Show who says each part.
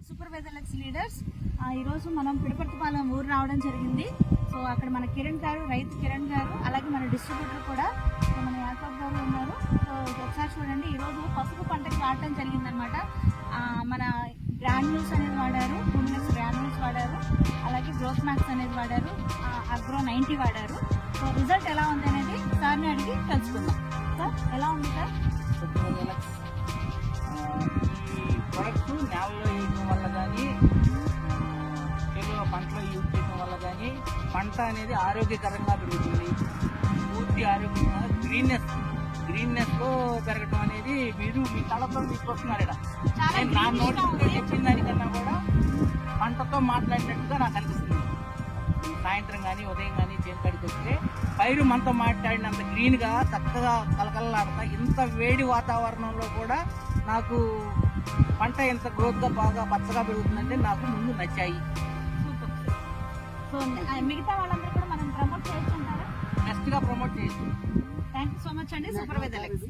Speaker 1: Supervisor X leaders ఈరోజు మనం పిడపర్తిపాలెం ఊరు రావడం జరిగింది. సో అక్కడ మన కిరణ్ గారు, రైతు కిరణ్ గారు, అలాగే మన డిస్ట్రిబ్యూటర్ కూడా మన యాకబ్ గారు ఉన్నారు. సో ఒకసారి చూడండి, ఈరోజు పసుపు పంటకి వాడటం జరిగిందనమాట. మన గ్రాన్యూల్స్ అనేది వాడారు, టూమినెక్స్ గ్రాన్యూల్స్ వాడారు, అలాగే గ్రోత్ మ్యాక్స్ అనేది వాడారు, అగ్రో 90 వాడారు. సో రిజల్ట్ ఎలా ఉంది అనేది సార్ని అడిగి తెలుసుకుందాం. సార్ ఎలా ఉంది సార్?
Speaker 2: ఈ ప్రొడక్ట్ నేలలో వేయడం వల్ల కానీ, పంటలో యూజ్ చేయడం వల్ల కానీ పంట అనేది ఆరోగ్యకరంగా పెరుగుతుంది. పూర్తి ఆరోగ్యంగా గ్రీన్నెస్ లో పెరగడం అనేది మీరు మీ కళతో మీకు వస్తున్నారు. నేను నా నోటి చెప్పిన దానికన్నా కూడా పంటతో మాట్లాడినట్టుగా నాకు అనిపిస్తుంది. సాయంత్రం కానీ ఉదయం కానీ చేనుకాడికి వస్తే పైరు మనతో మాట్లాడినంత గ్రీన్ గా చక్కగా కలకలలాడతా, ఇంత వేడి వాతావరణంలో కూడా నాకు పంట ఎంత గ్రోత్ గా బాగా పచ్చగా పెరుగుతుందంటే నాకు ముందు నచ్చాయి.
Speaker 1: సో మిగతా వాళ్ళందరూ కూడా మనం ప్రమోట్ చేయొచ్చు అంటారా?
Speaker 2: బెస్ట్ గా ప్రమోట్ చేయొచ్చు.
Speaker 1: థ్యాంక్ యూ సో మచ్ అండి సూపర్వైజర్ ఎక్స్.